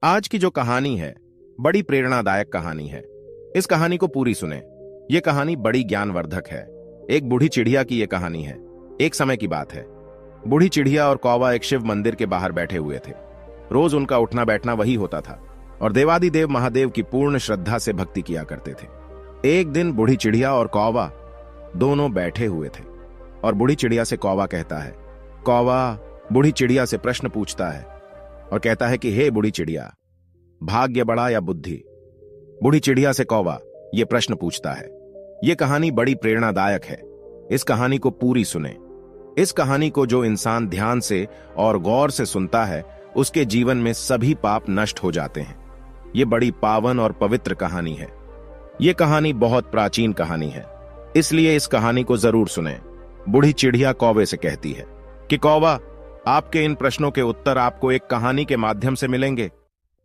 आज की जो कहानी है बड़ी प्रेरणादायक कहानी है। इस कहानी को पूरी सुने। ये कहानी बड़ी ज्ञानवर्धक है। एक बूढ़ी चिड़िया की ये कहानी है। एक समय की बात है। बूढ़ी चिड़िया और कौवा एक शिव मंदिर के बाहर बैठे हुए थे। रोज उनका उठना बैठना वही होता था और देवादिदेव महादेव की पूर्ण श्रद्धा से भक्ति किया करते थे। एक दिन बूढ़ी चिड़िया और कौवा दोनों बैठे हुए थे और बूढ़ी चिड़िया से कौवा कहता है, कौवा बूढ़ी चिड़िया से प्रश्न पूछता है और कहता है कि हे बूढ़ी चिड़िया, भाग्य बड़ा या बुद्धि? बूढ़ी चिड़िया से कौवा यह प्रश्न पूछता है। यह कहानी बड़ी प्रेरणादायक है। इस कहानी को पूरी सुने। इस कहानी को जो इंसान ध्यान से और गौर से सुनता है उसके जीवन में सभी पाप नष्ट हो जाते हैं। यह बड़ी पावन और पवित्र कहानी है। यह कहानी बहुत प्राचीन कहानी है, इसलिए इस कहानी को जरूर सुने। बूढ़ी चिड़िया कौवे से कहती है कि कौवा, आपके इन प्रश्नों के उत्तर आपको एक कहानी के माध्यम से मिलेंगे।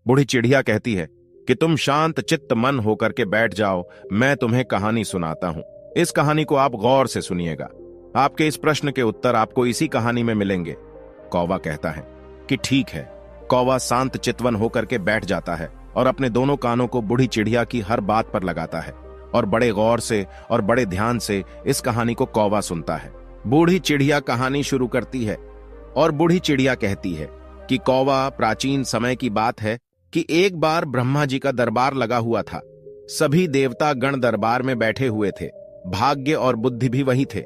बूढ़ी चिड़िया कहती है कि तुम शांत चित्त मन होकर के बैठ जाओ, मैं तुम्हें कहानी सुनाता हूं। इस कहानी को आप गौर से सुनिएगा। आपके इस प्रश्न के उत्तर आपको इसी कहानी में मिलेंगे। कौवा कहता है कि ठीक है। कौवा शांत चितवन होकर के बैठ जाता है और अपने दोनों कानों को बूढ़ी चिड़िया की हर बात पर लगाता है और बड़े गौर से और बड़े ध्यान से इस कहानी को कौवा सुनता है। बूढ़ी चिड़िया कहानी शुरू करती है और बूढ़ी चिड़िया कहती है कि कौवा, प्राचीन समय की बात है कि एक बार ब्रह्मा जी का दरबार लगा हुआ था। सभी देवता गण दरबार में बैठे हुए थे। भाग्य और बुद्धि भी वही थे।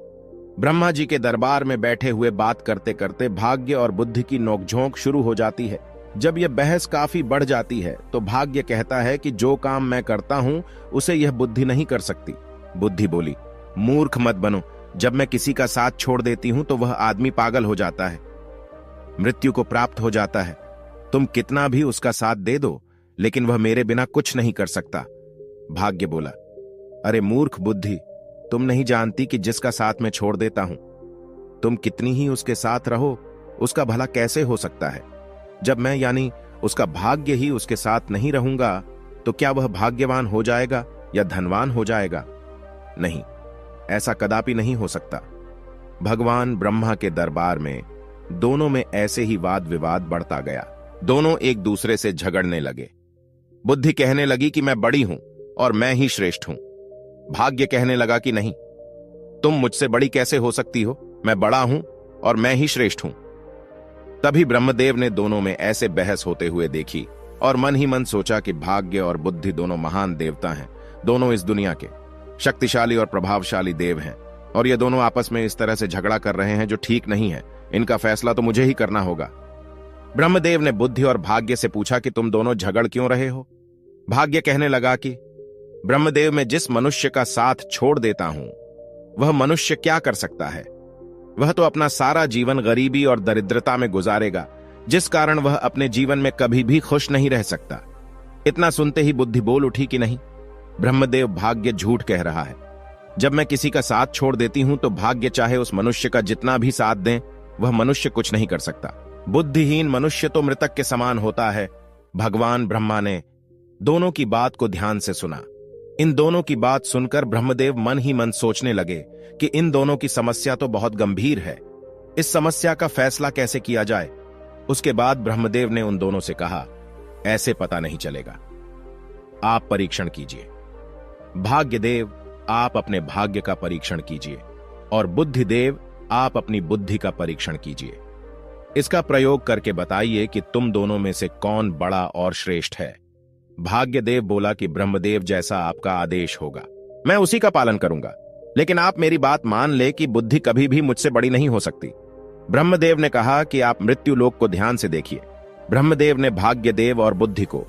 ब्रह्मा जी के दरबार में बैठे हुए बात करते करते भाग्य और बुद्धि की नोकझोंक शुरू हो जाती है। जब यह बहस काफी बढ़ जाती है तो भाग्य कहता है कि जो काम मैं करता हूं उसे यह बुद्धि नहीं कर सकती। बुद्धि बोली, मूर्ख मत बनो। जब मैं किसी का साथ छोड़ देती हूं तो वह आदमी पागल हो जाता है, मृत्यु को प्राप्त हो जाता है। तुम कितना भी उसका साथ दे दो लेकिन वह मेरे बिना कुछ नहीं कर सकता। भाग्य बोला, अरे मूर्ख बुद्धि, तुम नहीं जानती कि जिसका साथ मैं छोड़ देता हूं, तुम कितनी ही उसके साथ रहो उसका भला कैसे हो सकता है। जब मैं यानी उसका भाग्य ही उसके साथ नहीं रहूंगा तो क्या वह भाग्यवान हो जाएगा या धनवान हो जाएगा? नहीं, ऐसा कदापि नहीं हो सकता। भगवान ब्रह्मा के दरबार में दोनों में ऐसे ही वाद विवाद बढ़ता गया। दोनों एक दूसरे से झगड़ने लगे। बुद्धि कहने लगी कि मैं बड़ी हूं और मैं ही श्रेष्ठ हूं। भाग्य कहने लगा कि नहीं, तुम मुझसे बड़ी कैसे हो सकती हो, मैं बड़ा हूं और मैं ही श्रेष्ठ हूं। तभी ब्रह्मदेव ने दोनों में ऐसे बहस होते हुए देखी और मन ही मन सोचा कि भाग्य और बुद्धि दोनों महान देवता हैं। दोनों इस दुनिया के शक्तिशाली और प्रभावशाली देव हैं और ये दोनों आपस में इस तरह से झगड़ा कर रहे हैं जो ठीक नहीं है। इनका फैसला तो मुझे ही करना होगा। ब्रह्मदेव ने बुद्धि और भाग्य से पूछा कि तुम दोनों झगड़ क्यों रहे हो? भाग्य कहने लगा कि ब्रह्मदेव, मैं जिस मनुष्य का साथ छोड़ देता हूं वह मनुष्य क्या कर सकता है? वह तो अपना सारा जीवन गरीबी और दरिद्रता में गुजारेगा, जिस कारण वह अपने जीवन में कभी भी खुश नहीं रह सकता। इतना सुनते ही बुद्धि बोल उठी कि नहीं, ब्रह्मदेव, भाग्य झूठ कह रहा है। जब मैं किसी का साथ छोड़ देती हूं तो भाग्य चाहे उस मनुष्य का जितना भी साथ दें, वह मनुष्य कुछ नहीं कर सकता। बुद्धिहीन मनुष्य तो मृतक के समान होता है। भगवान ब्रह्मा ने दोनों की बात को ध्यान से सुना। इन दोनों की बात सुनकर ब्रह्मदेव मन ही मन सोचने लगे कि इन दोनों की समस्या तो बहुत गंभीर है। इस समस्या का फैसला कैसे किया जाए? उसके बाद ब्रह्मदेव ने उन दोनों से कहा, ऐसे पता नहीं चलेगा, आप परीक्षण कीजिए। भाग्यदेव, आप अपने भाग्य का परीक्षण कीजिए और बुद्धिदेव, आप अपनी बुद्धि का परीक्षण कीजिए। इसका प्रयोग करके बताइए कि तुम दोनों में से कौन बड़ा और श्रेष्ठ है। भाग्यदेव बोला कि ब्रह्मदेव, जैसा आपका आदेश होगा मैं उसी का पालन करूंगा, लेकिन आप मेरी बात मान ले कि बुद्धि कभी भी मुझसे बड़ी नहीं हो सकती। ब्रह्मदेव ने कहा कि आप मृत्युलोक को ध्यान से देखिए। ब्रह्मदेव ने भाग्यदेव और बुद्धि को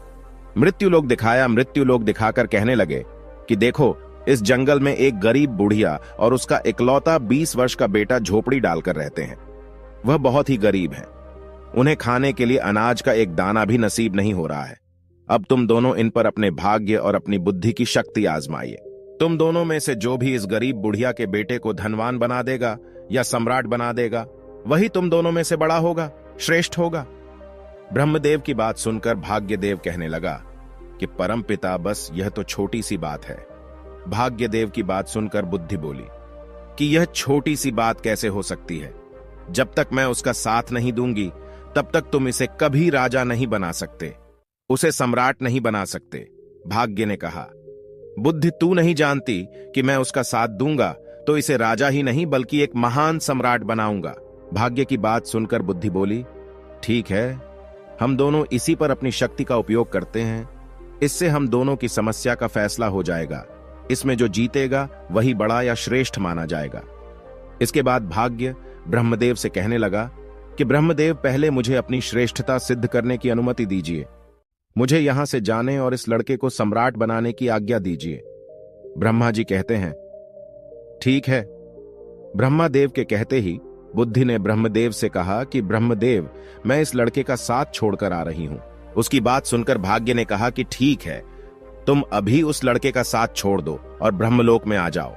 मृत्युलोक दिखाया। मृत्युलोक दिखाकर कहने लगे कि देखो, इस जंगल में एक गरीब बुढ़िया और उसका इकलौता 20 वर्ष का बेटा झोपड़ी डालकर रहते हैं। वह बहुत ही गरीब हैं। उन्हें खाने के लिए अनाज का एक दाना भी नसीब नहीं हो रहा है। अब तुम दोनों इन पर अपने भाग्य और अपनी बुद्धि की शक्ति आजमाइए। तुम दोनों में से जो भी इस गरीब बुढ़िया के बेटे को धनवान बना देगा या सम्राट बना देगा, वही तुम दोनों में से बड़ा होगा, श्रेष्ठ होगा। ब्रह्मदेव की बात सुनकर भाग्यदेव कहने लगा कि परमपिता, बस यह तो छोटी सी बात है। भाग्यदेव की बात सुनकर बुद्धि बोली कि यह छोटी सी बात कैसे हो सकती है? जब तक मैं उसका साथ नहीं दूंगी तब तक तुम इसे कभी राजा नहीं बना सकते। उसे सम्राट नहीं बना सकते। भाग्य ने कहा, बुद्धि तू नहीं जानती कि मैं उसका साथ दूंगा तो इसे राजा ही नहीं बल्कि एक महान सम्राट बनाऊंगा। भाग्य की बात सुनकर बुद्धि बोली, ठीक है, हम दोनों इसी पर अपनी शक्ति का उपयोग करते हैं। इससे हम दोनों की समस्या का फैसला हो जाएगा। इसमें जो जीतेगा वही बड़ा या श्रेष्ठ माना जाएगा। इसके बाद भाग्य ब्रह्मदेव से कहने लगा कि ब्रह्मदेव, पहले मुझे अपनी श्रेष्ठता सिद्ध करने की अनुमति दीजिए। मुझे यहां से जाने और इस लड़के को सम्राट बनाने की आज्ञा दीजिए। ब्रह्मा जी कहते हैं, ठीक है। ब्रह्मादेव के कहते ही बुद्धि ने ब्रह्मदेव से कहा कि ब्रह्मदेव, मैं इस लड़के का साथ छोड़कर आ रही हूं। उसकी बात सुनकर भाग्य ने कहा कि ठीक है, तुम अभी उस लड़के का साथ छोड़ दो और ब्रह्मलोक में आ जाओ।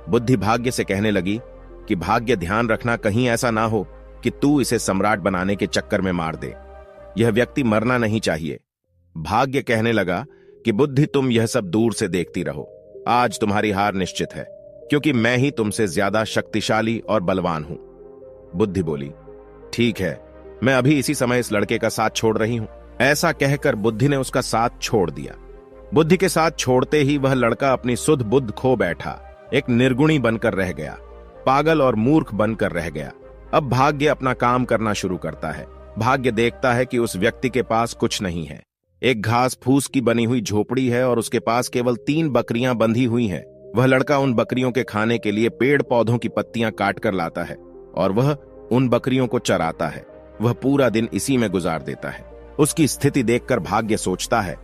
बुद्धि भाग्य से कहने लगी कि भाग्य, ध्यान रखना कहीं ऐसा ना हो कि तू इसे सम्राट बनाने के चक्कर में मार दे। यह व्यक्ति मरना नहीं चाहिए। भाग्य कहने लगा कि बुद्धि, तुम यह सब दूर से देखती रहो। आज तुम्हारी हार निश्चित है, क्योंकि मैं ही तुमसे ज्यादा शक्तिशाली और बलवान हूं। बुद्धि बोली, ठीक है, मैं अभी इसी समय इस लड़के का साथ छोड़ रही हूं। ऐसा कहकर बुद्धि ने उसका साथ छोड़ दिया। बुद्धि के साथ छोड़ते ही वह लड़का अपनी सुध बुद्ध खो बैठा, एक निर्गुणी बनकर रह गया, पागल और मूर्ख बनकर रह गया। अब भाग्य अपना काम करना शुरू करता है। भाग्य देखता है कि उस व्यक्ति के पास कुछ नहीं है। एक घास फूस की बनी हुई झोपड़ी है और उसके पास केवल 3 बकरियां बंधी हुई हैं। वह लड़का उन बकरियों के खाने के लिए पेड़ पौधों की पत्तियां काट कर लाता है और वह उन बकरियों को चराता है। वह पूरा दिन इसी में गुजार देता है। उसकी स्थिति देखकर भाग्य सोचता है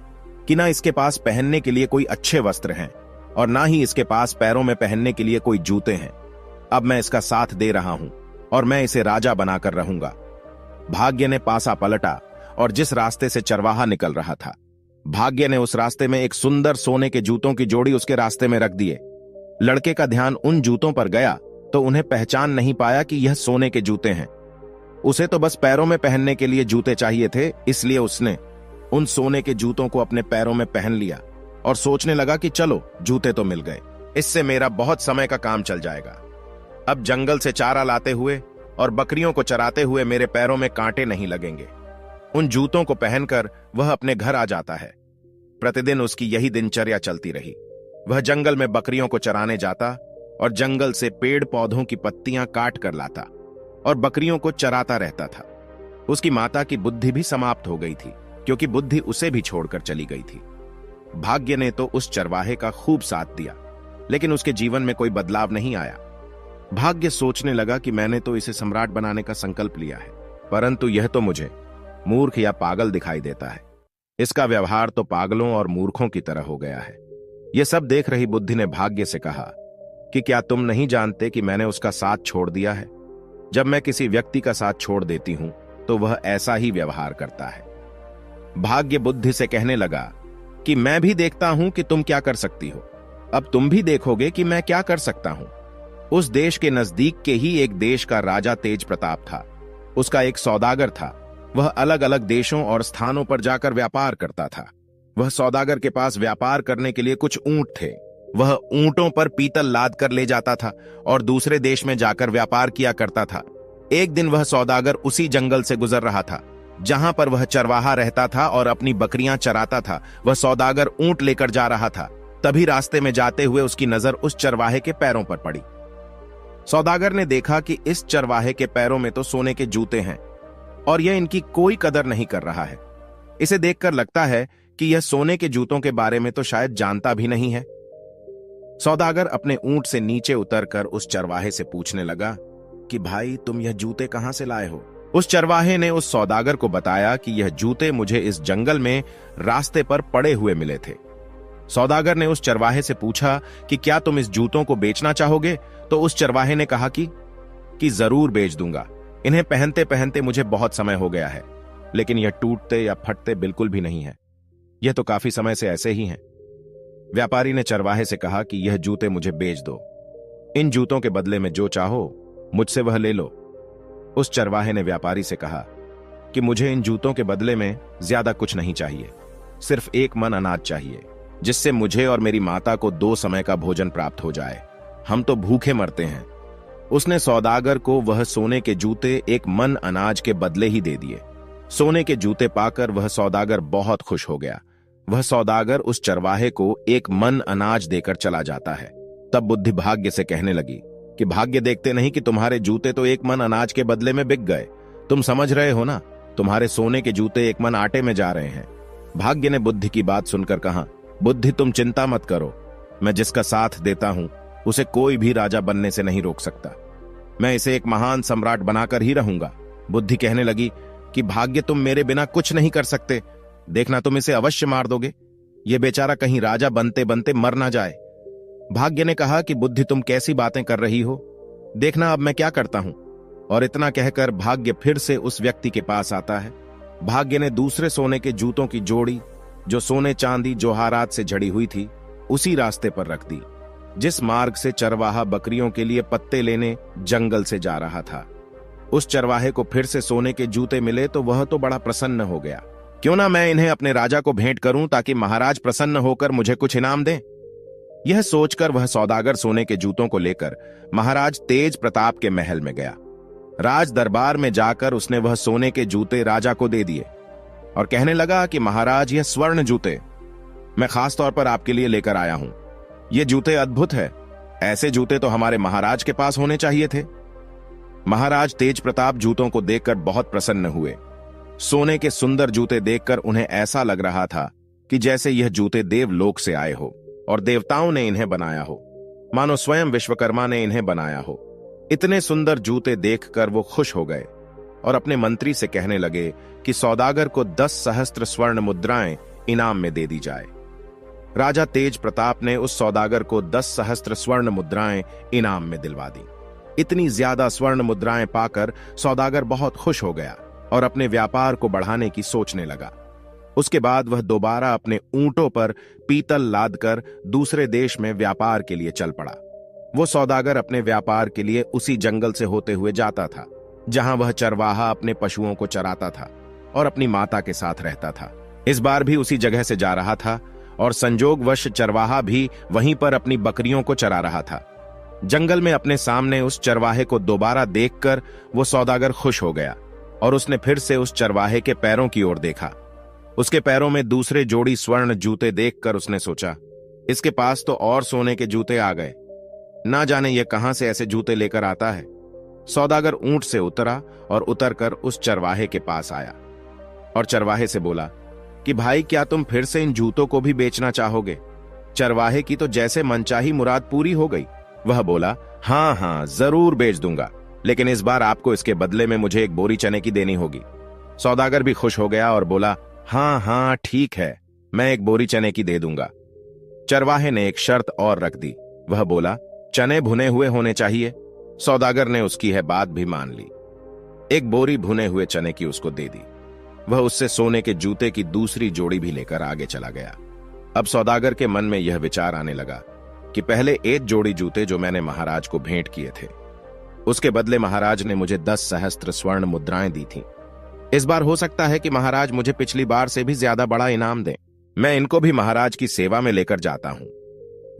कि ना इसके पास पहनने के लिए कोई अच्छे वस्त्र हैं और ना ही इसके पास पैरों में पहनने के लिए कोई जूते हैं। अब मैं इसका साथ दे रहा हूं और मैं इसे राजा बनाकर रहूंगा। भाग्य ने पासा पलटा और जिस रास्ते से चरवाहा निकल रहा था, भाग्य ने उस रास्ते में एक सुंदर सोने के जूतों की जोड़ी उसके रास्ते में रख दिए। लड़के का ध्यान उन जूतों पर गया तो उन्हें पहचान नहीं पाया कि यह सोने के जूते हैं। उसे तो बस पैरों में पहनने के लिए जूते चाहिए थे, इसलिए उसने उन सोने के जूतों को अपने पैरों में पहन लिया और सोचने लगा कि चलो, जूते तो मिल गए, इससे मेरा बहुत समय का काम चल जाएगा। अब जंगल से चारा लाते हुए और बकरियों को चराते हुए मेरे पैरों में कांटे नहीं लगेंगे। उन जूतों को पहनकर वह अपने घर आ जाता है। प्रतिदिन उसकी यही दिनचर्या चलती रही। वह जंगल में बकरियों को चराने जाता और जंगल से पेड़ पौधों की पत्तियां काट कर लाता और बकरियों को चराता रहता था। उसकी माता की बुद्धि भी समाप्त हो गई थी, क्योंकि बुद्धि उसे भी छोड़कर चली गई थी। भाग्य ने तो उस चरवाहे का खूब साथ दिया, लेकिन उसके जीवन में कोई बदलाव नहीं आया। भाग्य सोचने लगा कि मैंने तो इसे सम्राट बनाने का संकल्प लिया है, परंतु यह तो मुझे मूर्ख या पागल दिखाई देता है। इसका व्यवहार तो पागलों और मूर्खों की तरह हो गया है। यह सब देख रही बुद्धि ने भाग्य से कहा कि क्या तुम नहीं जानते कि मैंने उसका साथ छोड़ दिया है? जब मैं किसी व्यक्ति का साथ छोड़ देती हूं तो वह ऐसा ही व्यवहार करता है। भाग्य बुद्धि से कहने लगा कि मैं भी देखता हूं कि तुम क्या कर सकती हो। अब तुम भी देखोगे कि मैं क्या कर सकता हूं। उस देश के नजदीक के ही एक देश का राजा तेज प्रताप था। उसका एक सौदागर था। वह अलग अलग देशों और स्थानों पर जाकर व्यापार करता था। वह सौदागर के पास व्यापार करने के लिए कुछ ऊंट थे। वह ऊंटों पर पीतल लाद कर ले जाता था और दूसरे देश में जाकर व्यापार किया करता था। एक दिन वह सौदागर उसी जंगल से गुजर रहा था जहां पर वह चरवाहा रहता था और अपनी बकरियां चराता था। वह सौदागर ऊंट लेकर जा रहा था। तभी रास्ते में जाते हुए उसकी नजर उस चरवाहे के पैरों पर पड़ी। सौदागर ने देखा कि इस चरवाहे के पैरों में तो सोने के जूते हैं और यह इनकी कोई कदर नहीं कर रहा है। इसे देखकर लगता है कि यह सोने के जूतों के बारे में तो शायद जानता भी नहीं है। सौदागर अपने ऊंट से नीचे उतरकर उस चरवाहे से पूछने लगा कि भाई, तुम यह जूते कहां से लाए हो? उस चरवाहे ने उस सौदागर को बताया कि यह जूते मुझे इस जंगल में रास्ते पर पड़े हुए मिले थे। सौदागर ने उस चरवाहे से पूछा कि क्या तुम इस जूतों को बेचना चाहोगे? तो उस चरवाहे ने कहा कि जरूर बेच दूंगा। इन्हें पहनते पहनते मुझे बहुत समय हो गया है, लेकिन यह टूटते या फटते बिल्कुल भी नहीं है। यह तो काफी समय से ऐसे ही हैं। व्यापारी ने चरवाहे से कहा कि यह जूते मुझे बेच दो। इन जूतों के बदले में जो चाहो मुझसे वह ले लो। उस चरवाहे ने व्यापारी से कहा कि मुझे इन जूतों के बदले में ज्यादा कुछ नहीं चाहिए, सिर्फ 1 मन अनाज चाहिए, जिससे मुझे और मेरी माता को 2 समय का भोजन प्राप्त हो जाए। हम तो भूखे मरते हैं। उसने सौदागर को वह सोने के जूते 1 मन अनाज के बदले ही दे दिए। सोने के जूते पाकर वह सौदागर बहुत खुश हो गया। वह सौदागर उस चरवाहे को एक मन अनाज देकर चला जाता है। तब बुद्धि भाग्य से कहने लगी कि भाग्य देखते नहीं कि तुम्हारे जूते तो एक मन अनाज के बदले में बिक गए। तुम समझ रहे हो ना, तुम्हारे सोने के जूते एक मन आटे में जा रहे हैं। भाग्य ने बुद्धि की बात सुनकर कहा, बुद्धि तुम चिंता मत करो, मैं जिसका साथ देता हूं उसे कोई भी राजा बनने से नहीं रोक सकता। मैं इसे एक महान सम्राट बनाकर ही रहूंगा। बुद्धि कहने लगी कि भाग्य तुम मेरे बिना कुछ नहीं कर सकते, देखना तुम इसे अवश्य मार दोगे। ये बेचारा कहीं राजा बनते बनते मर ना जाए। भाग्य ने कहा कि बुद्धि तुम कैसी बातें कर रही हो, देखना अब मैं क्या करता हूं। और इतना कहकर भाग्य फिर से उस व्यक्ति के पास आता है। भाग्य ने दूसरे सोने के जूतों की जोड़ी, जो सोने चांदी जोहारात से जड़ी हुई थी, उसी रास्ते पर रख दी जिस मार्ग से चरवाहा बकरियों के लिए पत्ते लेने जंगल से जा रहा था। उस चरवाहे को फिर से सोने के जूते मिले तो वह तो बड़ा प्रसन्न हो गया। क्यों ना मैं इन्हें अपने राजा को भेंट करूं ताकि महाराज प्रसन्न होकर मुझे कुछ इनाम दें। यह सोचकर वह सौदागर सोने के जूतों को लेकर महाराज तेज प्रताप के महल में गया। राज दरबार में जाकर उसने वह सोने के जूते राजा को दे दिए और कहने लगा कि महाराज, यह स्वर्ण जूते मैं खास तौर पर आपके लिए लेकर आया हूं। ये जूते अद्भुत है, ऐसे जूते तो हमारे महाराज के पास होने चाहिए थे। महाराज तेज प्रताप जूतों को देखकर बहुत प्रसन्न हुए। सोने के सुंदर जूते देखकर उन्हें ऐसा लग रहा था कि जैसे यह जूते देवलोक से आए हो और देवताओं ने इन्हें बनाया हो, मानो स्वयं विश्वकर्मा ने इन्हें बनाया हो। इतने सुंदर जूते देखकर वो खुश हो गए और अपने मंत्री से कहने लगे कि सौदागर को 10 सहस्त्र स्वर्ण मुद्राएं इनाम में दे दी जाए। राजा तेज प्रताप ने उस सौदागर को 10 सहस्त्र स्वर्ण मुद्राएं इनाम में दिलवा दी। इतनी ज्यादा स्वर्ण मुद्राएं पाकर सौदागर बहुत खुश हो गया और अपने व्यापार को बढ़ाने की सोचने लगा। उसके बाद वह दोबारा अपने ऊंटों पर पीतल लादकर दूसरे देश में व्यापार के लिए चल पड़ा। वो सौदागर अपने व्यापार के लिए उसी जंगल से होते हुए जाता था जहां वह चरवाहा अपने पशुओं को चराता था और अपनी माता के साथ रहता था। इस बार भी उसी जगह से जा रहा था और संजोगवश चरवाहा भी वहीं पर अपनी बकरियों को चरा रहा था। जंगल में अपने सामने उस चरवाहे को दोबारा देखकर वो सौदागर खुश हो गया और उसने फिर से उस चरवाहे के पैरों की ओर देखा। उसके पैरों में दूसरे जोड़ी स्वर्ण जूते देखकर उसने सोचा, इसके पास तो और सोने के जूते आ गए, ना जाने ये कहां से ऐसे जूते लेकर आता है। सौदागर ऊंट से उतरा और उतरकर उस चरवाहे के पास आया और चरवाहे से बोला कि भाई, क्या तुम फिर से इन जूतों को भी बेचना चाहोगे? चरवाहे की तो जैसे मनचाही मुराद पूरी हो गई। वह बोला, हाँ हाँ जरूर बेच दूंगा, लेकिन इस बार आपको इसके बदले में मुझे एक बोरी चने की देनी होगी। सौदागर भी खुश हो गया और बोला, हाँ हाँ ठीक है, मैं एक बोरी चने की दे दूंगा। चरवाहे ने एक शर्त और रख दी। वह बोला, चने भुने हुए होने चाहिए। सौदागर ने उसकी है बात भी मान ली। एक बोरी भुने हुए चने की उसको दे दी। वह उससे सोने के जूते की दूसरी जोड़ी भी लेकर आगे चला गया। अब सौदागर के मन में यह विचार आने लगा कि पहले एक जोड़ी जूते जो मैंने महाराज को भेंट किए थे, उसके बदले महाराज ने मुझे 10 सहस्त्र स्वर्ण मुद्राएं दी थीं। इस बार हो सकता है कि महाराज मुझे पिछली बार से भी ज्यादा बड़ा इनाम दें। मैं इनको भी महाराज की सेवा में लेकर जाता हूं।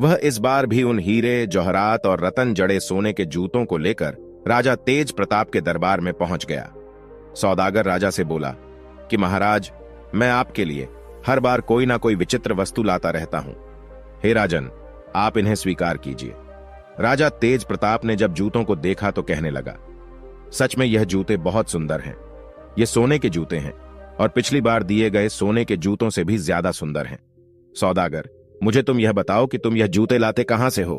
वह इस बार भी उन हीरे, जौहरात और रतन जड़े सोने के जूतों को लेकर राजा तेज प्रताप के दरबार में पहुंच गया। सौदागर राजा से बोला कि महाराज, मैं आपके लिए हर बार कोई ना कोई विचित्र वस्तु लाता रहता हूं। हे राजन, आप इन्हें स्वीकार कीजिए। राजा तेज प्रताप ने जब जूतों को देखा तो कहने लगा, सच में यह जूते बहुत सुंदर हैं। ये सोने के जूते हैं और पिछली बार दिए गए सोने के जूतों से भी ज्यादा सुंदर हैं। सौदागर, मुझे तुम यह बताओ कि तुम यह जूते लाते कहां से हो?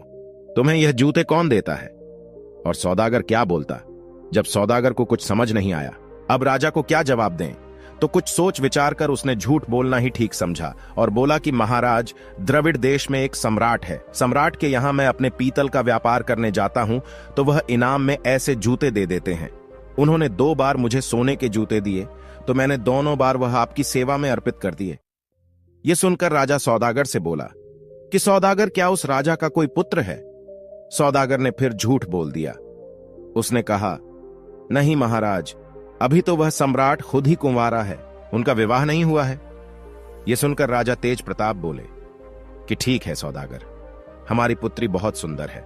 तुम्हें यह जूते कौन देता है? और सौदागर क्या बोलता? जब सौदागर को कुछ समझ नहीं आया अब राजा को क्या जवाब दें, तो कुछ सोच विचार कर उसने झूठ बोलना ही ठीक समझा और बोला कि महाराज, द्रविड़ देश में एक सम्राट है। सम्राट के यहां मैं अपने पीतल का व्यापार करने जाता हूं तो वह इनाम में ऐसे जूते दे देते हैं। उन्होंने 2 बार मुझे सोने के जूते दिए तो मैंने दोनों बार वह आपकी सेवा में अर्पित कर दिए। यह सुनकर राजा सौदागर से बोला कि सौदागर, क्या उस राजा का कोई पुत्र है? सौदागर ने फिर झूठ बोल दिया। उसने कहा, नहीं महाराज, अभी तो वह सम्राट खुद ही कुंवारा है, उनका विवाह नहीं हुआ है। यह सुनकर राजा तेज प्रताप बोले कि ठीक है सौदागर, हमारी पुत्री बहुत सुंदर है,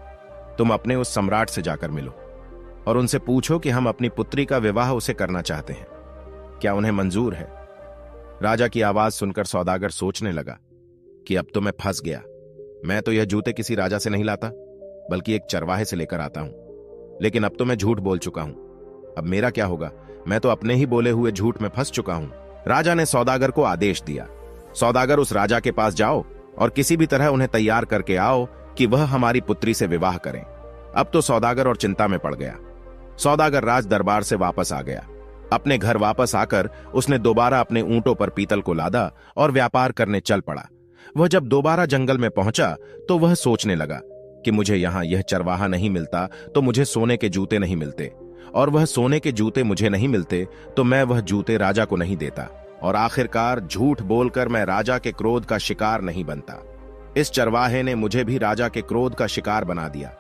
तुम अपने उस सम्राट से जाकर मिलो और उनसे पूछो कि हम अपनी पुत्री का विवाह उसे करना चाहते हैं। क्या उन्हें मंजूर है? राजा की आवाज सुनकर सौदागर सोचने लगा कि अब तो मैं फंस गया। मैं तो यह जूते किसी राजा से नहीं लाता, बल्कि एक चरवाहे से लेकर आता हूं। लेकिन अब तो मैं झूठ बोल चुका हूं। अब मेरा क्या होगा? मैं तो अपने ही बोले हुए झूठ में फंस चुका हूं। राजा ने सौदागर को आदेश दिया, सौदागर उस राजा के पास जाओ और किसी भी तरह उन्हें तैयार करके आओ कि वह हमारी पुत्री से विवाह करें। अब तो सौदागर और चिंता में पड़ गया। सौदागर राज दरबार से वापस आ गया। अपने घर वापस आकर उसने दोबारा अपने ऊंटों पर पीतल को लादा और व्यापार करने चल पड़ा। वह जब दोबारा जंगल में पहुंचा तो वह सोचने लगा कि मुझे यहां यह चरवाहा नहीं मिलता तो मुझे सोने के जूते नहीं मिलते, और वह सोने के जूते मुझे नहीं मिलते तो मैं वह जूते राजा को नहीं देता, और आखिरकार झूठ बोलकर मैं राजा के क्रोध का शिकार नहीं बनता। इस चरवाहे ने मुझे भी राजा के क्रोध का शिकार बना दिया।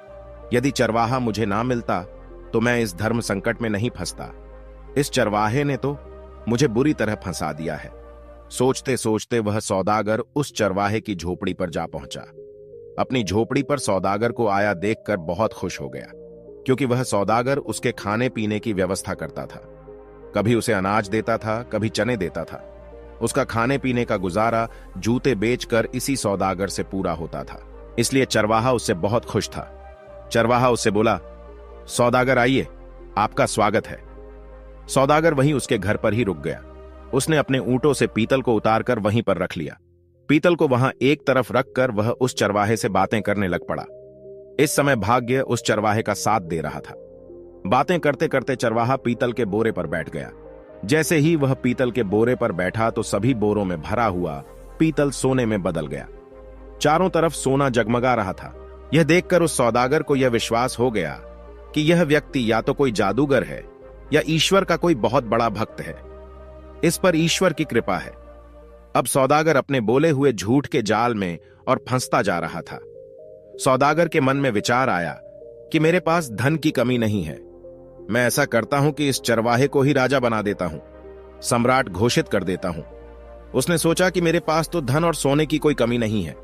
यदि चरवाहा मुझे ना मिलता तो मैं इस धर्म संकट में नहीं फंसता। इस चरवाहे ने तो मुझे बुरी तरह फंसा दिया है। सोचते सोचते वह सौदागर उस चरवाहे की झोपड़ी पर जा पहुंचा। अपनी झोपड़ी पर सौदागर को आया देखकर बहुत खुश हो गया, क्योंकि वह सौदागर उसके खाने पीने की व्यवस्था करता था। कभी उसे अनाज देता था, कभी चने देता था। उसका खाने पीने का गुजारा जूते बेचकर इसी सौदागर से पूरा होता था। इसलिए चरवाहा उससे बहुत खुश था। चरवाहा उससे बोला, सौदागर आइए, आपका स्वागत है। सौदागर वहीं उसके घर पर ही रुक गया। उसने अपने ऊंटों से पीतल को उतारकर वहीं पर रख लिया। पीतल को वहां एक तरफ रखकर वह उस चरवाहे से बातें करने लग पड़ा। इस समय भाग्य उस चरवाहे का साथ दे रहा था। बातें करते करते चरवाहा पीतल के बोरे पर बैठ गया। जैसे ही वह पीतल के बोरे पर बैठा तो सभी बोरों में भरा हुआ पीतल सोने में बदल गया। चारों तरफ सोना जगमगा रहा था। यह देखकर उस सौदागर को यह विश्वास हो गया कि यह व्यक्ति या तो कोई जादूगर है या ईश्वर का कोई बहुत बड़ा भक्त है। इस पर ईश्वर की कृपा है। अब सौदागर अपने बोले हुए झूठ के जाल में और फंसता जा रहा था। सौदागर के मन में विचार आया कि मेरे पास धन की कमी नहीं है। मैं ऐसा करता हूं कि इस चरवाहे को ही राजा बना देता हूं, सम्राट घोषित कर देता हूं। उसने सोचा कि मेरे पास तो धन और सोने की कोई कमी नहीं है।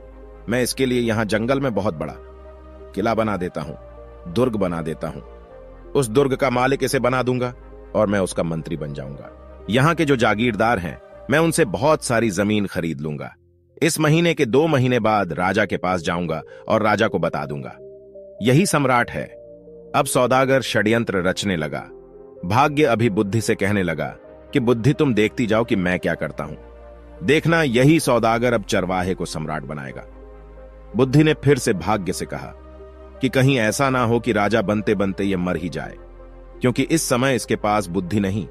मैं इसके लिए यहां जंगल में बहुत बड़ा किला बना देता हूं, दुर्ग बना देता हूं। उस दुर्ग का मालिक इसे बना दूंगा और मैं उसका मंत्री बन जाऊंगा। यहां के जो जागीरदार हैं, मैं उनसे बहुत सारी जमीन खरीद लूंगा। इस महीने के 2 महीने बाद राजा के पास जाऊंगा और राजा को बता दूंगा, यही सम्राट है। अब सौदागर षड्यंत्र रचने लगा। भाग्य अभी बुद्धि से कहने लगा कि बुद्धि, तुम देखती जाओ कि मैं क्या करता हूं। देखना, यही सौदागर अब चरवाहे को सम्राट बनाएगा। बुद्धि ने फिर से भाग्य से कहा कि कहीं ऐसा ना हो कि राजा बनते बनते यह मर ही जाए, क्योंकि इस समय इसके पास बुद्धि नहीं।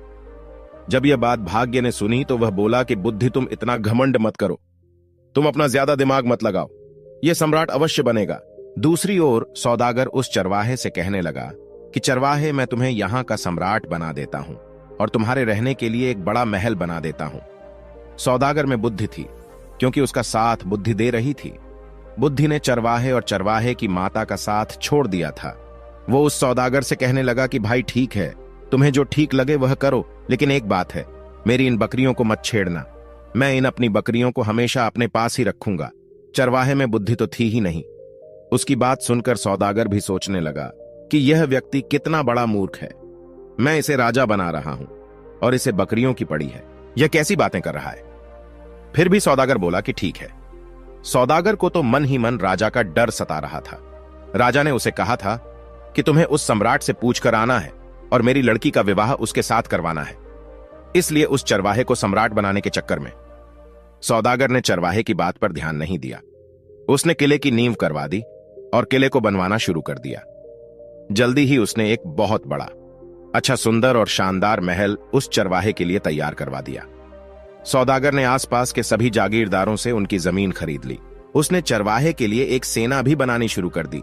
जब यह बात भाग्य ने सुनी तो वह बोला कि बुद्धि, तुम इतना घमंड मत करो, तुम अपना ज्यादा दिमाग मत लगाओ, यह सम्राट अवश्य बनेगा। दूसरी ओर सौदागर उस चरवाहे से कहने लगा कि चरवाहे, मैं तुम्हें यहां का सम्राट बना देता हूं और तुम्हारे रहने के लिए एक बड़ा महल बना देता हूं। सौदागर में बुद्धि थी, क्योंकि उसका साथ बुद्धि दे रही थी। बुद्धि ने चरवाहे और चरवाहे की माता का साथ छोड़ दिया था। वो उस सौदागर से कहने लगा कि भाई ठीक है, तुम्हें जो ठीक लगे वह करो, लेकिन एक बात है, मेरी इन बकरियों को मत छेड़ना। मैं इन अपनी बकरियों को हमेशा अपने पास ही रखूंगा। चरवाहे में बुद्धि तो थी ही नहीं। उसकी बात सुनकर सौदागर भी सोचने लगा कि यह व्यक्ति कितना बड़ा मूर्ख है। मैं इसे राजा बना रहा हूं और इसे बकरियों की पड़ी है। यह कैसी बातें कर रहा है। फिर भी सौदागर बोला कि ठीक है। सौदागर को तो मन ही मन राजा का डर सता रहा था। राजा ने उसे कहा था कि तुम्हें उस सम्राट से पूछकर आना है और मेरी लड़की का विवाह उसके साथ करवाना है। इसलिए उस चरवाहे को सम्राट बनाने के चक्कर में सौदागर ने चरवाहे की बात पर ध्यान नहीं दिया। उसने किले की नींव करवा दी और किले को बनवाना शुरू कर दिया। जल्दी ही उसने एक बहुत बड़ा, अच्छा, सुंदर और शानदार महल उस चरवाहे के लिए तैयार करवा दिया। सौदागर ने आसपास के सभी जागीरदारों से उनकी जमीन खरीद ली। उसने चरवाहे के लिए एक सेना भी बनानी शुरू कर दी।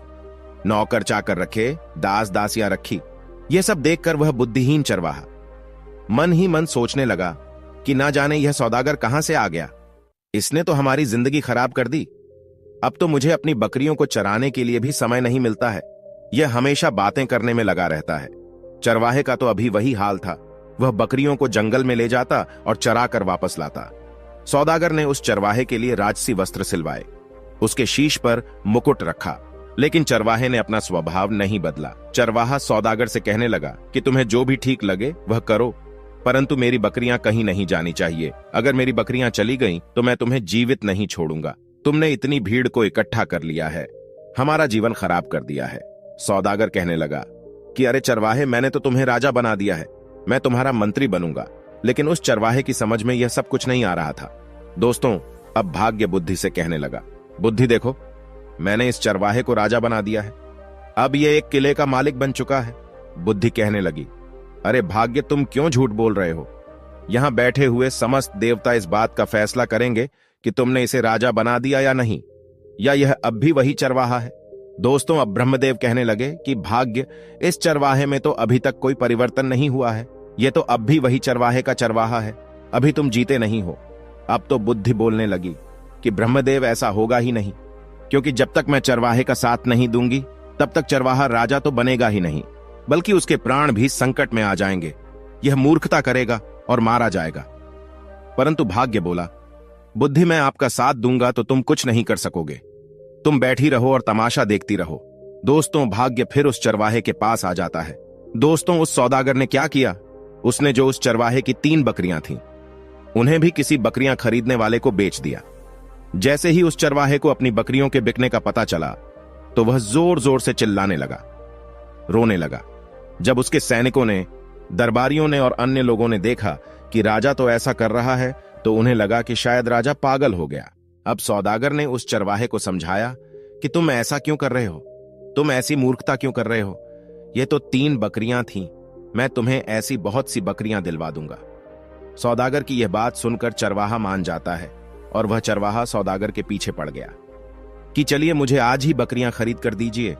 नौकर चाकर रखे, दास दासियां रखी। यह सब देखकर वह बुद्धिहीन चरवाहा मन ही मन सोचने लगा कि ना जाने यह सौदागर कहां से आ गया। इसने तो हमारी जिंदगी खराब कर दी। अब तो मुझे अपनी बकरियों को चराने के लिए भी समय नहीं मिलता है। यह हमेशा बातें करने में लगा रहता है। चरवाहे का तो अभी वही हाल था। वह बकरियों को जंगल में ले जाता और चरा कर वापस लाता। सौदागर ने उस चरवाहे के लिए राजसी वस्त्र सिलवाए, उसके शीश पर मुकुट रखा, लेकिन चरवाहे ने अपना स्वभाव नहीं बदला। चरवाहा सौदागर से कहने लगा कि तुम्हें जो भी ठीक लगे वह करो, परंतु मेरी बकरियां कहीं नहीं जानी चाहिए। अगर मेरी बकरियां चली गईं तो मैं तुम्हें जीवित नहीं छोड़ूंगा। तुमने इतनी भीड़ को इकट्ठा कर लिया है, हमारा जीवन खराब कर दिया है। सौदागर कहने लगा कि अरे चरवाहे, मैंने तो तुम्हें राजा बना दिया है, मैं तुम्हारा मंत्री बनूंगा। लेकिन उस चरवाहे की समझ में यह सब कुछ नहीं आ रहा था। दोस्तों, अब भाग्य बुद्धि से कहने लगा, बुद्धि देखो, मैंने इस चरवाहे को राजा बना दिया है, अब यह एक किले का मालिक बन चुका है। बुद्धि कहने लगी, अरे भाग्य, तुम क्यों झूठ बोल रहे हो? यहां बैठे हुए समस्त देवता इस बात का फैसला करेंगे कि तुमने इसे राजा बना दिया या नहीं, या यह अब भी वही चरवाहा है। दोस्तों, अब ब्रह्मदेव कहने लगे कि भाग्य, इस चरवाहे में तो अभी तक कोई परिवर्तन नहीं हुआ है, यह तो अब भी वही चरवाहे का चरवाहा है, अभी तुम जीते नहीं हो। अब तो बुद्धि बोलने लगी कि ब्रह्मदेव, ऐसा होगा ही नहीं, क्योंकि जब तक मैं चरवाहे का साथ नहीं दूंगी तब तक चरवाहा राजा तो बनेगा ही नहीं, बल्कि उसके प्राण भी संकट में आ जाएंगे। यह मूर्खता करेगा और मारा जाएगा। परंतु भाग्य बोला, बुद्धि, मैं आपका साथ दूंगा तो तुम कुछ नहीं कर सकोगे, तुम बैठी रहो और तमाशा देखती रहो। दोस्तों, भाग्य फिर उस चरवाहे के पास आ जाता है। दोस्तों, उस सौदागर ने क्या किया? उसने जो उस चरवाहे की 3 बकरियां थीं, उन्हें भी किसी बकरियां खरीदने वाले को बेच दिया। जैसे ही उस चरवाहे को अपनी बकरियों के बिकने का पता चला तो वह जोर जोर से चिल्लाने लगा, रोने लगा। जब उसके सैनिकों ने, दरबारियों ने और अन्य लोगों ने देखा कि राजा तो ऐसा कर रहा है तो उन्हें लगा कि शायद राजा पागल हो गया। अब सौदागर ने उस चरवाहे को समझाया कि तुम ऐसा क्यों कर रहे हो, तुम ऐसी मूर्खता क्यों कर रहे हो, ये तो 3 बकरियां थीं, मैं तुम्हें ऐसी बहुत सी बकरियां दिलवा दूंगा। सौदागर की यह बात सुनकर चरवाहा मान जाता है और वह चरवाहा सौदागर के पीछे पड़ गया कि चलिए मुझे आज ही बकरियां खरीद कर दीजिए।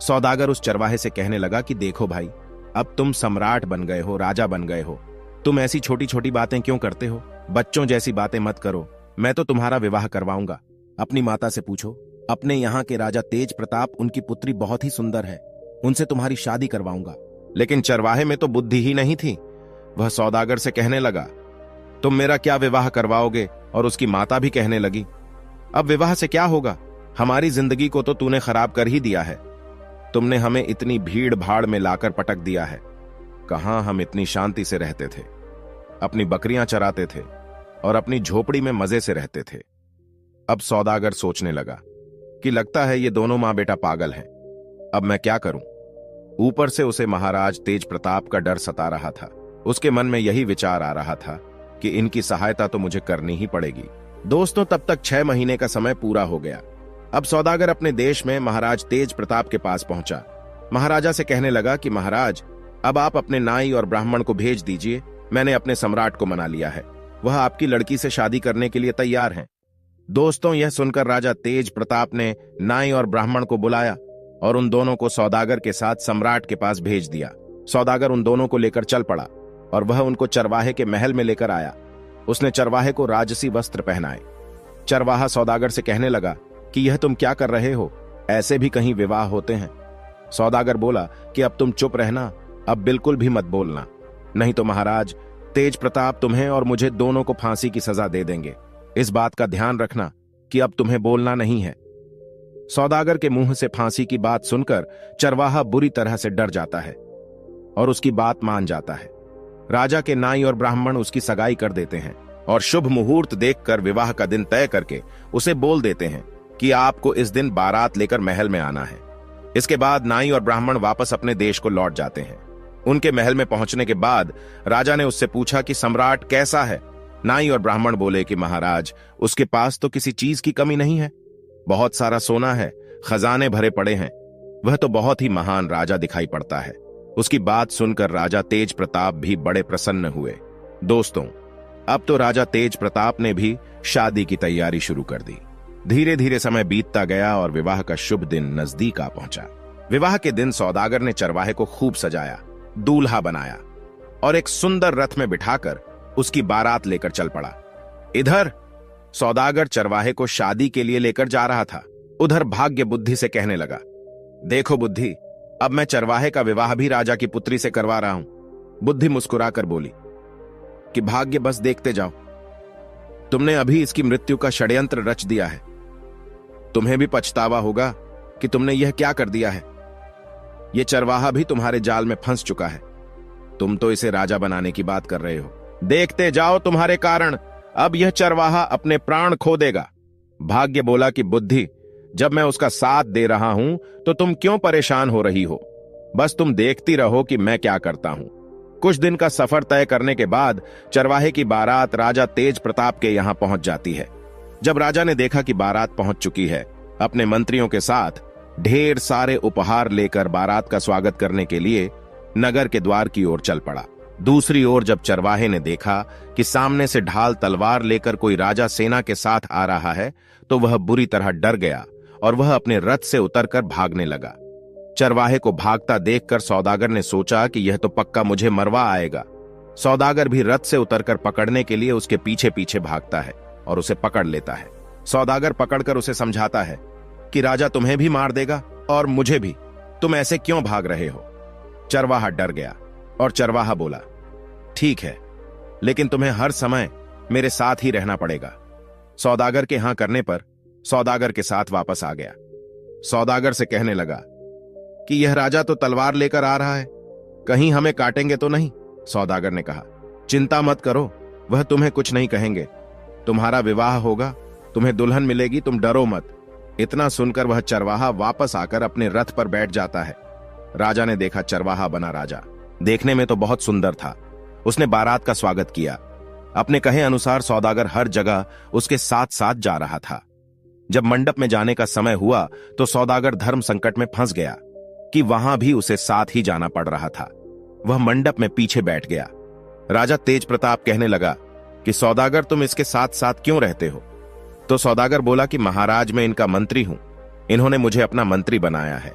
सौदागर उस चरवाहे से कहने लगा कि देखो भाई, अब तुम सम्राट बन गए हो, राजा बन गए हो, तुम ऐसी छोटी छोटी बातें क्यों करते हो? बच्चों जैसी बातें मत करो, मैं तो तुम्हारा विवाह करवाऊंगा। अपनी माता से पूछो, अपने यहाँ के राजा तेज प्रताप, उनकी पुत्री बहुत ही सुंदर है, उनसे तुम्हारी शादी करवाऊंगा। लेकिन चरवाहे में तो बुद्धि ही नहीं थी। वह सौदागर से कहने लगा, तुम मेरा क्या विवाह करवाओगे? और उसकी माता भी कहने लगी, अब विवाह से क्या होगा, हमारी जिंदगी को तो तूने खराब कर ही दिया है, तुमने हमें इतनी भीड़ भाड़ में लाकर पटक दिया है। कहां हम इतनी शांति से रहते थे, अपनी बकरियां चराते थे और अपनी झोपड़ी में मजे से रहते थे। अब सौदागर सोचने लगा कि लगता है ये दोनों मां बेटा पागल हैं, अब मैं क्या करूं? ऊपर से उसे महाराज तेज प्रताप का डर सता रहा था। उसके मन में यही विचार आ रहा था कि इनकी सहायता तो मुझे करनी ही पड़ेगी। दोस्तों, तब तक 6 महीने का समय पूरा हो गया। अब सौदागर अपने देश में महाराज तेज प्रताप के पास पहुंचा। महाराजा से कहने लगा कि महाराज, अब आप अपने नाई और ब्राह्मण को भेज दीजिए, मैंने अपने सम्राट को मना लिया है, वह आपकी लड़की से शादी करने के लिए तैयार हैं। दोस्तों, यह सुनकर राजा तेज प्रताप ने नाई और ब्राह्मण को बुलाया और उन दोनों को सौदागर के साथ सम्राट के पास भेज दिया। सौदागर उन दोनों को लेकर चल पड़ा और वह उनको चरवाहे के महल में लेकर आया। उसने चरवाहे को राजसी वस्त्र पहनाए। चरवाहा सौदागर से कहने लगा कि यह तुम क्या कर रहे हो, ऐसे भी कहीं विवाह होते हैं? सौदागर बोला कि अब तुम चुप रहना, अब बिल्कुल भी मत बोलना, नहीं तो महाराज तेज प्रताप तुम्हें और मुझे दोनों को फांसी की सजा दे देंगे। इस बात का ध्यान रखना कि अब तुम्हें बोलना नहीं है। सौदागर के मुंह से फांसी की बात सुनकर चरवाहा बुरी तरह से डर जाता है और उसकी बात मान जाता है। राजा के नाई और ब्राह्मण उसकी सगाई कर देते हैं और शुभ मुहूर्त देखकर विवाह का दिन तय करके उसे बोल देते हैं कि आपको इस दिन बारात लेकर महल में आना है। इसके बाद नाई और ब्राह्मण वापस अपने देश को लौट जाते हैं। उनके महल में पहुंचने के बाद राजा ने उससे पूछा कि सम्राट कैसा है? नाई और ब्राह्मण बोले कि महाराज, उसके पास तो किसी चीज की कमी नहीं है, बहुत सारा सोना है, खजाने भरे पड़े हैं, वह तो बहुत ही महान राजा दिखाई पड़ता है। उसकी बात सुनकर राजा तेज प्रताप भी बड़े प्रसन्न हुए। दोस्तों, अब तो राजा तेज प्रताप ने भी शादी की तैयारी शुरू कर दी। धीरे धीरे समय बीतता गया और विवाह का शुभ दिन नजदीक आ पहुंचा। विवाह के दिन सौदागर ने चरवाहे को खूब सजाया, दूल्हा बनाया और एक सुंदर रथ में बिठाकर उसकी बारात लेकर चल पड़ा। इधर सौदागर चरवाहे को शादी के लिए लेकर जा रहा था, उधर भाग्य बुद्धि से कहने लगा, देखो बुद्धि, अब मैं चरवाहे का विवाह भी राजा की पुत्री से करवा रहा हूं। बुद्धि मुस्कुराकर बोली कि भाग्य, बस देखते जाओ, तुमने अभी इसकी मृत्यु का षड्यंत्र रच दिया है, तुम्हें भी पछतावा होगा कि तुमने यह क्या कर दिया है। यह चरवाहा भी तुम्हारे जाल में फंस चुका है। तुम तो इसे राजा बनाने की बात कर रहे हो। देखते जाओ, तुम्हारे कारण अब यह चरवाहा अपने प्राण खो देगा। भाग्य बोला कि बुद्धि, जब मैं उसका साथ दे रहा हूं तो तुम क्यों परेशान हो रही हो? बस तुम देखती रहो कि मैं क्या करता हूं। कुछ दिन का सफर तय करने के बाद चरवाहे की बारात राजा तेज प्रताप के यहां पहुंच जाती है। जब राजा ने देखा कि बारात पहुंच चुकी है, अपने मंत्रियों के साथ ढेर सारे उपहार लेकर बारात का स्वागत करने के लिए नगर के द्वार की ओर चल पड़ा। दूसरी ओर जब चरवाहे ने देखा कि सामने से ढाल तलवार लेकर कोई राजा सेना के साथ आ रहा है, तो वह बुरी तरह डर गया और वह अपने रथ से उतरकर भागने लगा। चरवाहे को भागता देखकर सौदागर ने सोचा कि यह तो पक्का मुझे मरवा आएगा। सौदागर भी रथ से उतरकर पकड़ने के लिए उसके पीछे पीछे भागता है और उसे पकड़ लेता है। सौदागर पकड़कर उसे समझाता है कि राजा तुम्हें भी मार देगा और मुझे भी, तुम ऐसे क्यों भाग रहे हो? चरवाहा डर गया और चरवाहा बोला, ठीक है, लेकिन तुम्हें हर समय मेरे साथ ही रहना पड़ेगा। सौदागर के हां करने पर सौदागर के साथ वापस आ गया। सौदागर से कहने लगा कि यह राजा तो तलवार लेकर आ रहा है, कहीं हमें काटेंगे तो नहीं? सौदागर ने कहा, चिंता मत करो, वह तुम्हें कुछ नहीं कहेंगे। तुम्हारा विवाह होगा, तुम्हें दुल्हन मिलेगी, तुम डरो मत। इतना सुनकर वह चरवाहा वापस आकर अपने रथ पर बैठ जाता है। राजा ने देखा चरवाहा बना राजा। देखने में तो बहुत सुंदर था। उसने बारात का स्वागत किया। अपने कहे अनुसार सौदागर हर जगह उसके साथ साथ जा रहा था। जब मंडप में जाने का समय हुआ तो सौदागर धर्म संकट में फंस गया कि वहां भी उसे साथ ही जाना पड़ रहा था। वह मंडप में पीछे बैठ गया। राजा तेज प्रताप कहने लगा कि सौदागर, तुम इसके साथ साथ क्यों रहते हो? तो सौदागर बोला कि महाराज, मैं इनका मंत्री हूं, इन्होंने मुझे अपना मंत्री बनाया है।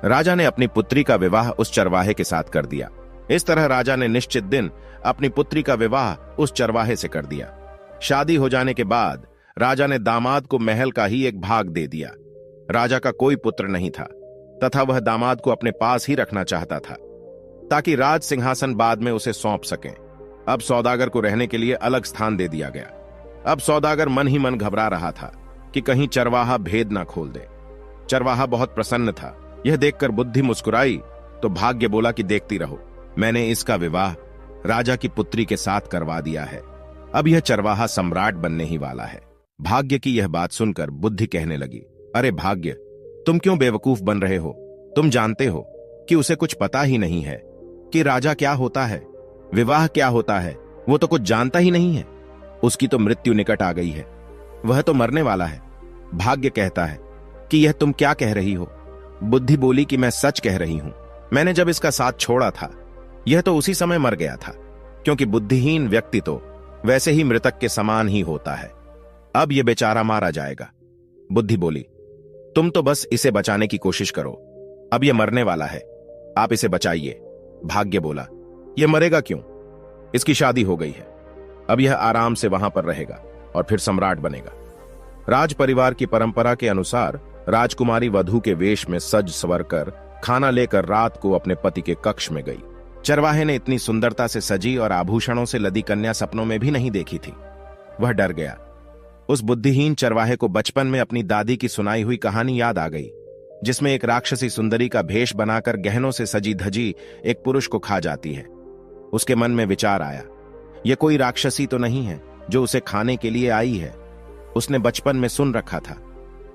राजा ने अपनी पुत्री का विवाह उस चरवाहे के साथ कर दिया। इस तरह राजा ने निश्चित दिन अपनी पुत्री का विवाह उस चरवाहे से कर दिया। शादी हो जाने के बाद राजा ने दामाद को महल का ही एक भाग दे दिया। राजा का कोई पुत्र नहीं था तथा वह दामाद को अपने पास ही रखना चाहता था ताकि राज सिंहासन बाद में उसे सौंप सकें। अब सौदागर को रहने के लिए अलग स्थान दे दिया गया। अब सौदागर मन ही मन घबरा रहा था कि कहीं चरवाहा भेद ना खोल दे। चरवाहा बहुत प्रसन्न था। यह देखकर बुद्धि मुस्कुराई तो भाग्य बोला कि देखती रहो, मैंने इसका विवाह राजा की पुत्री के साथ करवा दिया है। अब यह चरवाहा सम्राट बनने ही वाला है। भाग्य की यह बात सुनकर बुद्धि कहने लगी, अरे भाग्य, तुम क्यों बेवकूफ बन रहे हो? तुम जानते हो कि उसे कुछ पता ही नहीं है कि राजा क्या होता है, विवाह क्या होता है। वो तो कुछ जानता ही नहीं है। उसकी तो मृत्यु निकट आ गई है, वह तो मरने वाला है। भाग्य कहता है कि यह तुम क्या कह रही हो? बुद्धि बोली कि मैं सच कह रही हूं। मैंने जब इसका साथ छोड़ा था, यह तो उसी समय मर गया था, क्योंकि बुद्धिहीन व्यक्ति तो वैसे ही मृतक के समान ही होता है। अब यह बेचारा मारा जाएगा। बुद्धि बोली, तुम तो बस इसे बचाने की कोशिश करो, अब यह मरने वाला है, आप इसे बचाइए। भाग्य बोला, यह मरेगा क्यों? इसकी शादी हो गई है, अब यह आराम से वहां पर रहेगा और फिर सम्राट बनेगा। राज परिवार की परंपरा के अनुसार राजकुमारी वधू के वेश में सज संवर कर खाना लेकर रात को अपने पति के कक्ष में गई। चरवाहे ने इतनी सुंदरता से सजी और आभूषणों से लदी कन्या सपनों में भी नहीं देखी थी। वह डर गया। उस बुद्धिहीन चरवाहे को बचपन में अपनी दादी की सुनाई हुई कहानी याद आ गई, जिसमें एक राक्षसी सुंदरी का भेष बनाकर गहनों से सजी धजी एक पुरुष को खा जाती है। उसके मन में विचार आया, यह कोई राक्षसी तो नहीं है जो उसे खाने के लिए आई है। उसने बचपन में सुन रखा था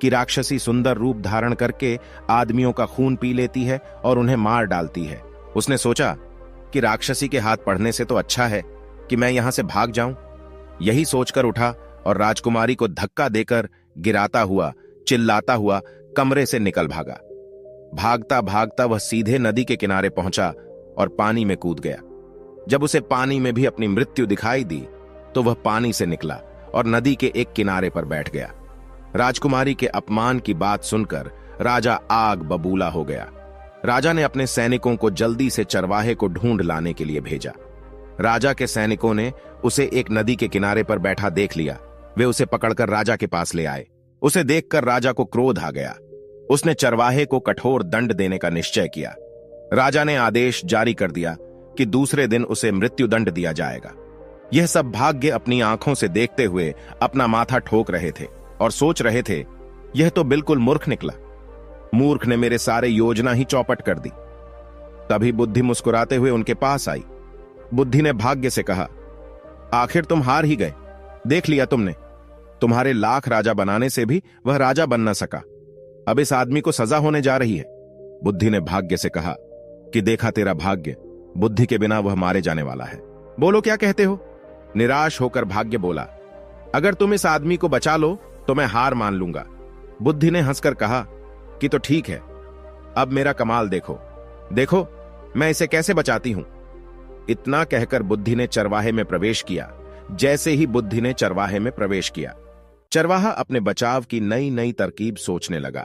कि राक्षसी सुंदर रूप धारण करके आदमियों का खून पी लेती है और उन्हें मार डालती है। उसने सोचा कि राक्षसी के हाथ पड़ने से तो अच्छा है कि मैं यहां से भाग जाऊं। यही सोचकर उठा और राजकुमारी को धक्का देकर गिराता हुआ, चिल्लाता हुआ कमरे से निकल भागा। भागता भागता वह सीधे नदी के किनारे पहुंचा और पानी में कूद गया। जब उसे पानी में भी अपनी मृत्यु दिखाई दी तो वह पानी से निकला और नदी के एक किनारे पर बैठ गया। राजकुमारी के अपमान की बात सुनकर राजा आग बबूला हो गया। राजा ने अपने सैनिकों को जल्दी से चरवाहे को ढूंढ लाने के लिए भेजा। राजा के सैनिकों ने उसे एक नदी के किनारे पर बैठा देख लिया। वे उसे पकड़कर राजा के पास ले आए। उसे देखकर राजा को क्रोध आ गया। उसने चरवाहे को कठोर दंड देने का निश्चय किया। राजा ने आदेश जारी कर दिया कि दूसरे दिन उसे मृत्यु दंड दिया जाएगा। यह सब भाग्य अपनी आंखों से देखते हुए अपना माथा ठोक रहे थे और सोच रहे थे, यह तो बिल्कुल मूर्ख निकला। मूर्ख ने मेरे सारे योजना ही चौपट कर दी। तभी बुद्धि मुस्कुराते हुए उनके पास आई। बुद्धि ने भाग्य से कहा, आखिर तुम हार ही गए। देख लिया तुमने, तुम्हारे लाख राजा बनाने से भी वह राजा बन न सका। अब इस आदमी को सजा होने जा रही है। बुद्धि ने भाग्य से कहा कि देखा तेरा भाग्य, बुद्धि के बिना वह मारे जाने वाला है। बोलो क्या कहते हो? निराश होकर भाग्य बोला, अगर तुम इस आदमी को बचा लो तो मैं हार मान लूंगा। बुद्धि ने हंसकर कहा कि तो ठीक है, अब मेरा कमाल देखो, देखो मैं इसे कैसे बचाती हूं। इतना कहकर बुद्धि ने चरवाहे में प्रवेश किया। जैसे ही बुद्धि ने चरवाहे में प्रवेश किया, चरवाहा अपने बचाव की नई नई तरकीब सोचने लगा।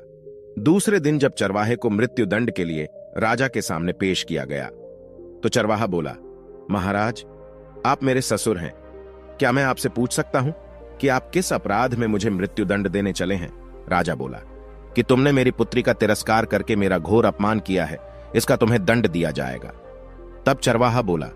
दूसरे दिन जब चरवाहे को मृत्यु दंड के लिए राजा के सामने पेश किया गया तो चरवाहा बोला, महाराज आप मेरे ससुर हैं, क्या मैं आपसे पूछ सकता हूं कि आप किस अपराध में मुझे मृत्यु दंड देने चले हैं? राजा बोला कि तुमने मेरी पुत्री का तिरस्कार करके मेरा घोर अपमान किया है, इसका तुम्हें दंड दिया जाएगा। तब चरवाहा बोला,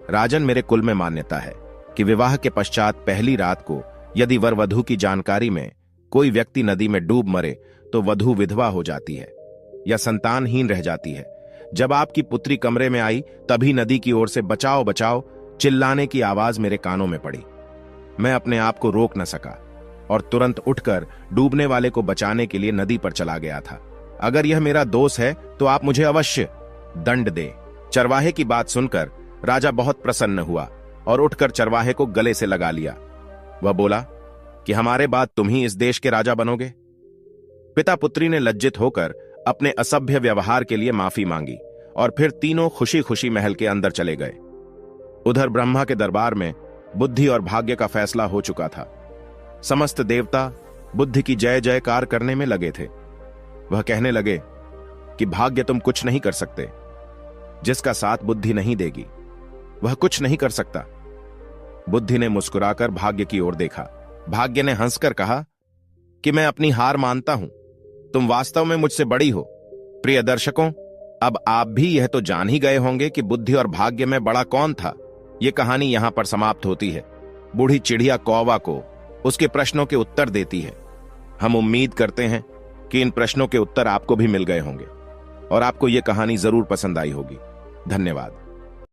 राजन मेरे कुल में मान्यता है कि विवाह के पश्चात पहली रात को यदि वर वधू की जानकारी में कोई व्यक्ति नदी में डूब मरे तो वधू विधवा हो जाती है या संतानहीन रह जाती है। जब आपकी पुत्री कमरे में आई तभी नदी की ओर से बचाओ बचाओ चिल्लाने की आवाज मेरे कानों में पड़ी। मैं अपने आप को रोक न सका और तुरंत उठकर डूबने वाले को बचाने के लिए नदी पर चला गया था। अगर यह मेरा दोष है तो आप मुझे अवश्य दंड दे। चरवाहे की बात सुनकर राजा बहुत प्रसन्न हुआ और उठकर चरवाहे को गले से लगा लिया। वह बोला कि हमारे बाद तुम ही इस देश के राजा बनोगे। पिता पुत्री ने लज्जित होकर अपने असभ्य व्यवहार के लिए माफी मांगी और फिर तीनों खुशी खुशी महल के अंदर चले गए। उधर ब्रह्मा के दरबार में बुद्धि और भाग्य का फैसला हो चुका था। समस्त देवता बुद्धि की जय जयकार करने में लगे थे। वह कहने लगे कि भाग्य तुम कुछ नहीं कर सकते, जिसका साथ बुद्धि नहीं देगी वह कुछ नहीं कर सकता। बुद्धि ने मुस्कुराकर भाग्य की ओर देखा। भाग्य ने हंसकर कहा कि मैं अपनी हार मानता हूं, तुम वास्तव में मुझसे बड़ी हो। प्रिय दर्शकों, अब आप भी यह तो जान ही गए होंगे कि बुद्धि और भाग्य में बड़ा कौन था। यह कहानी यहां पर समाप्त होती है। बूढ़ी चिड़िया कौवा को उसके प्रश्नों के उत्तर देती है। हम उम्मीद करते हैं कि इन प्रश्नों के उत्तर आपको भी मिल गए होंगे और आपको यह कहानी जरूर पसंद आई होगी। धन्यवाद।